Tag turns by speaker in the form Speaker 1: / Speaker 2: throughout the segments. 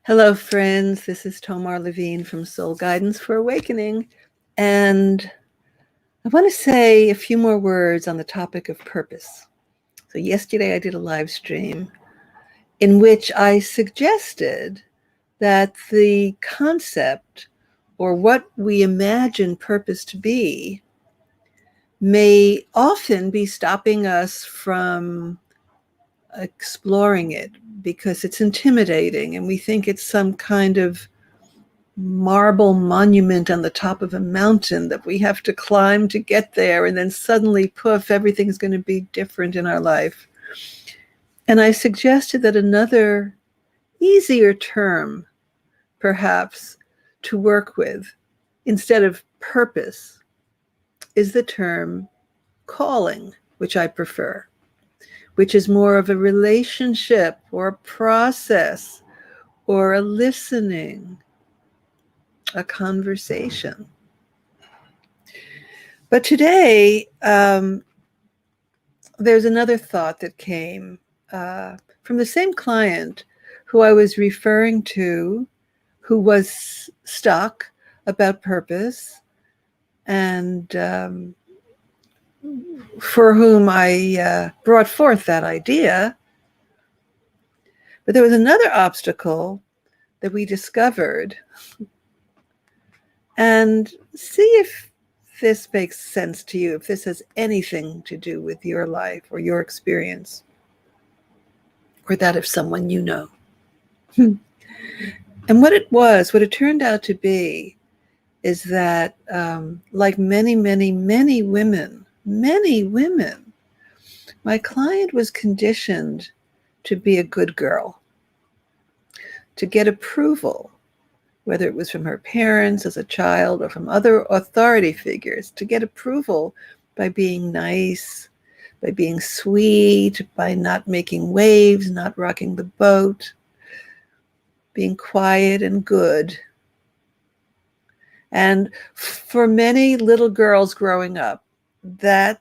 Speaker 1: Hello, friends. This is Tomar Levine from Soul Guidance for Awakening. And I want to say a few more words on the topic of purpose. So, yesterday I did a live stream in which I suggested that the concept or what we imagine purpose to be may often be stopping us from exploring it because it's intimidating and we think it's some kind of marble monument on the top of a mountain that we have to climb to get there, and then suddenly, poof, everything's going to be different in our life. And I suggested that another easier term, perhaps, to work with instead of purpose is the term calling, which I prefer, which is more of a relationship or a process or a listening, a conversation. But today, there's another thought that came from the same client who I was referring to, who was stuck about purpose, and for whom I brought forth that idea. But there was another obstacle that we discovered, and see if this makes sense to you, if this has anything to do with your life or your experience or that of someone you know. And what it turned out to be is that like many women, my client was conditioned to be a good girl, to get approval, whether it was from her parents as a child or from other authority figures, to get approval by being nice, by being sweet, by not making waves, not rocking the boat, being quiet and good. And for many little girls growing up, that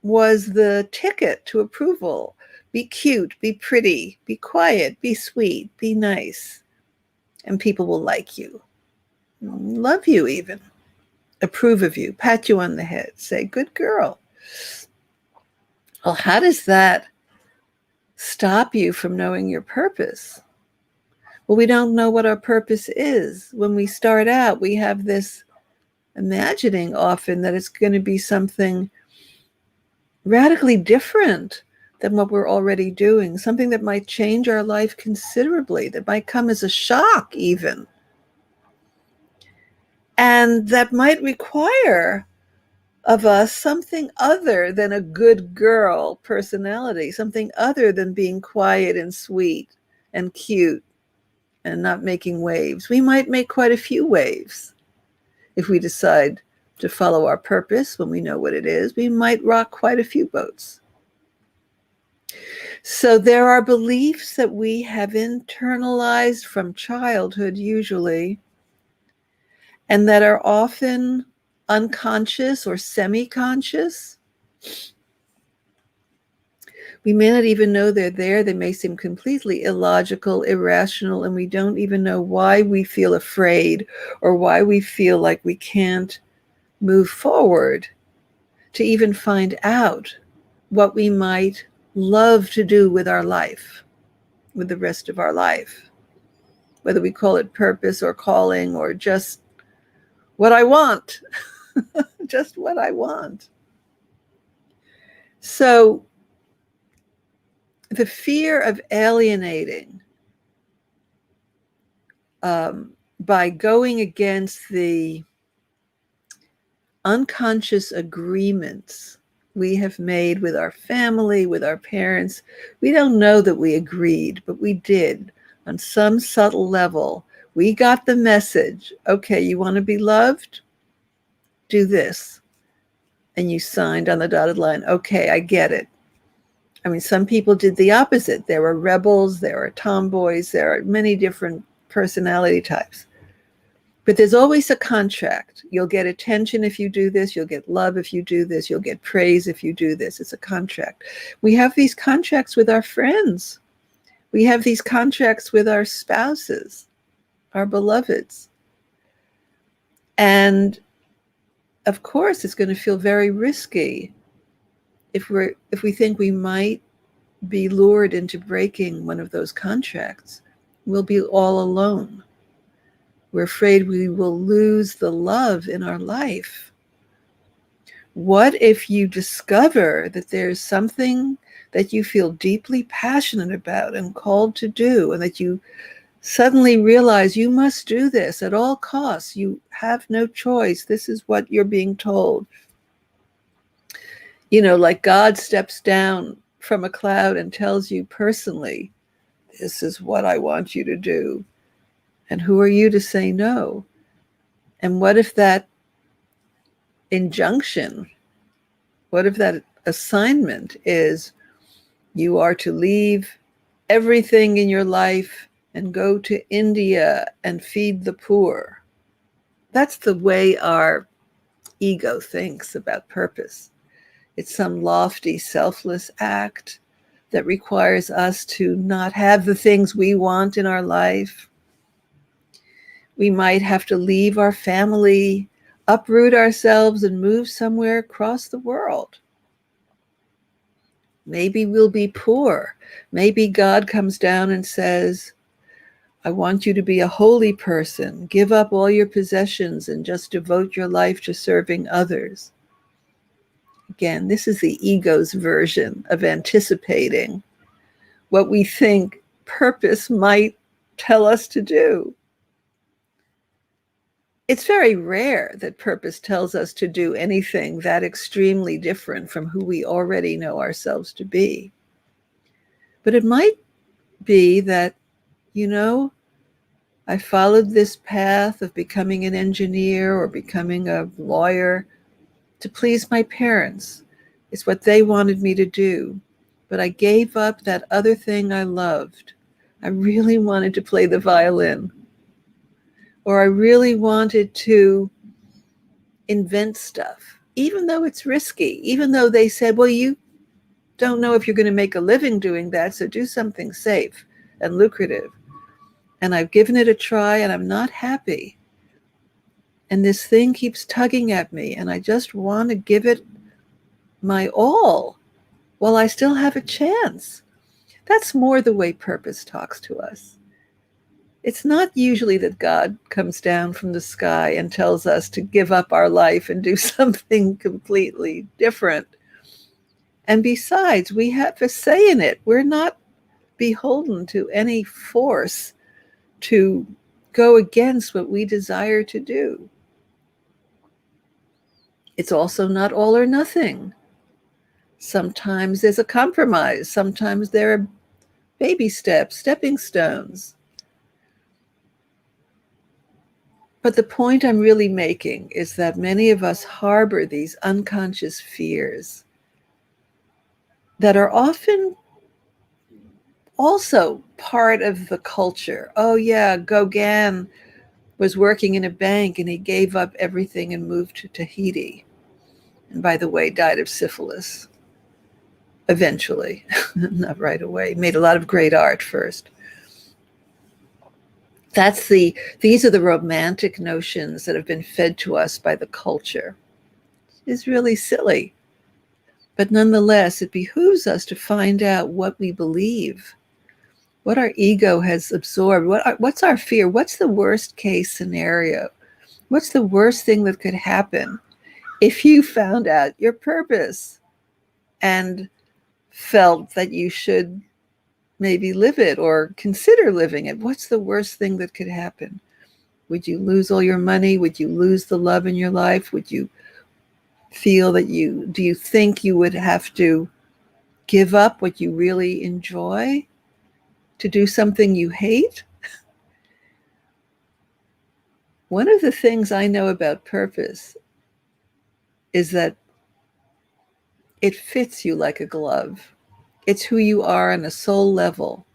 Speaker 1: was the ticket to approval. Be cute, be pretty, be quiet, be sweet, be nice. And people will like you, love you even, approve of you, pat you on the head, say, good girl. Well, how does that stop you from knowing your purpose? Well, we don't know what our purpose is. When we start out, we have this imagining often that it's going to be something radically different than what we're already doing, something that might change our life considerably, that might come as a shock even. And that might require of us something other than a good girl personality, something other than being quiet and sweet and cute and not making waves. We might make quite a few waves if we decide to follow our purpose when we know what it is. We might rock quite a few boats. So there are beliefs that we have internalized from childhood usually, and that are often unconscious or semi-conscious. We may not even know they're there. They may seem completely illogical, irrational, and we don't even know why we feel afraid or why we feel like we can't move forward to even find out what we might love to do with our life, with the rest of our life, whether we call it purpose or calling or just what I want, just what I want. So the fear of alienating by going against the unconscious agreements we have made with our family, with our parents. We don't know that we agreed, but we did on some subtle level. We got the message. Okay, you want to be loved? Do this. And you signed on the dotted line. Okay, I get it. I mean, some people did the opposite. There were rebels, there are tomboys, there are many different personality types. But there's always a contract. You'll get attention if you do this. You'll get love if you do this. You'll get praise if you do this. It's a contract. We have these contracts with our friends. We have these contracts with our spouses. our beloveds. And of course, it's going to feel very risky if we think we might be lured into breaking one of those contracts. We'll be all alone. We're afraid we will lose the love in our life. What if you discover that there's something that you feel deeply passionate about and called to do, and that you suddenly realize you must do this at all costs? You have no choice. This is what you're being told. Like God steps down from a cloud and tells you personally, this is what I want you to do. And who are you to say no? And what if that injunction, what if that assignment is you are to leave everything in your life and go to India and feed the poor? That's the way our ego thinks about purpose. It's some lofty, selfless act that requires us to not have the things we want in our life. We might have to leave our family, uproot ourselves, and move somewhere across the world. Maybe we'll be poor. Maybe God comes down and says, I want you to be a holy person. Give up all your possessions and just devote your life to serving others. Again, this is the ego's version of anticipating what we think purpose might tell us to do. It's very rare that purpose tells us to do anything that extremely different from who we already know ourselves to be. But it might be that, I followed this path of becoming an engineer or becoming a lawyer to please my parents. It's what they wanted me to do. But I gave up that other thing I loved. I really wanted to play the violin. Or I really wanted to invent stuff, even though it's risky, even though they said, well, you don't know if you're going to make a living doing that, so do something safe and lucrative. And I've given it a try and I'm not happy. And this thing keeps tugging at me and I just want to give it my all while I still have a chance. That's more the way purpose talks to us. It's not usually that God comes down from the sky and tells us to give up our life and do something completely different. And besides, we have a say in it. We're not beholden to any force to go against what we desire to do. It's also not all or nothing. Sometimes there's a compromise. Sometimes there are baby steps, stepping stones. But the point I'm really making is that many of us harbor these unconscious fears that are often also part of the culture. Oh yeah, Gauguin was working in a bank and he gave up everything and moved to Tahiti. And by the way, died of syphilis. Eventually, not right away. Made a lot of great art first. These are the romantic notions that have been fed to us by the culture. It's really silly. But nonetheless, it behooves us to find out what we believe, what our ego has absorbed, what's our fear, what's the worst case scenario, what's the worst thing that could happen if you found out your purpose and felt that you should maybe live it or consider living it. What's the worst thing that could happen? Would you lose all your money? Would you lose the love in your life? Would you feel that do you think you would have to give up what you really enjoy to do something you hate? One of the things I know about purpose is that it fits you like a glove. It's who you are on a soul level,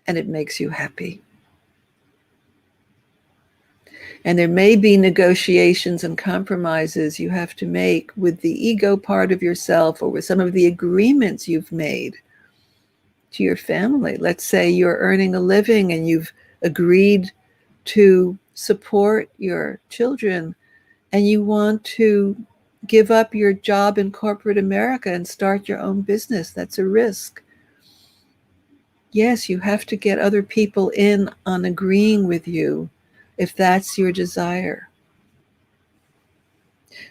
Speaker 1: and it makes you happy. And there may be negotiations and compromises you have to make with the ego part of yourself or with some of the agreements you've made to your family. Let's say you're earning a living and you've agreed to support your children and you want to give up your job in corporate America and start your own business, that's a risk. Yes, you have to get other people in on agreeing with you if that's your desire.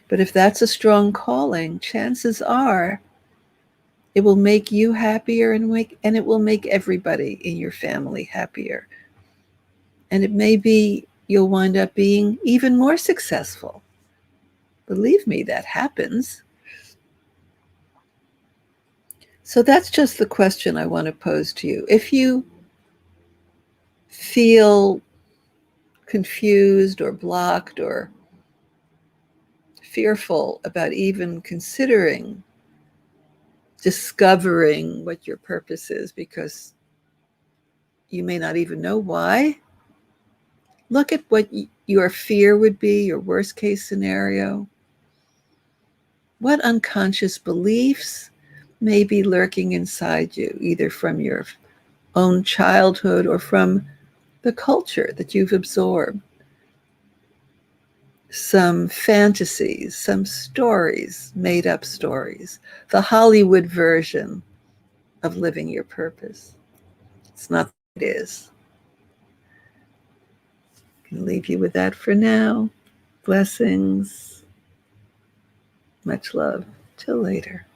Speaker 1: But if that's a strong calling, chances are it will make you happier and it will make everybody in your family happier. And it may be you'll wind up being even more successful. Believe me, that happens. So that's just the question I want to pose to you. If you feel confused or blocked or fearful about even considering discovering what your purpose is because you may not even know why, look at what your fear would be, your worst case scenario. What unconscious beliefs may be lurking inside you, either from your own childhood or from the culture that you've absorbed? Some fantasies, some stories, made up stories, the Hollywood version of living your purpose. It's not what it is. I can leave you with that for now. Blessings. Much love. Till later.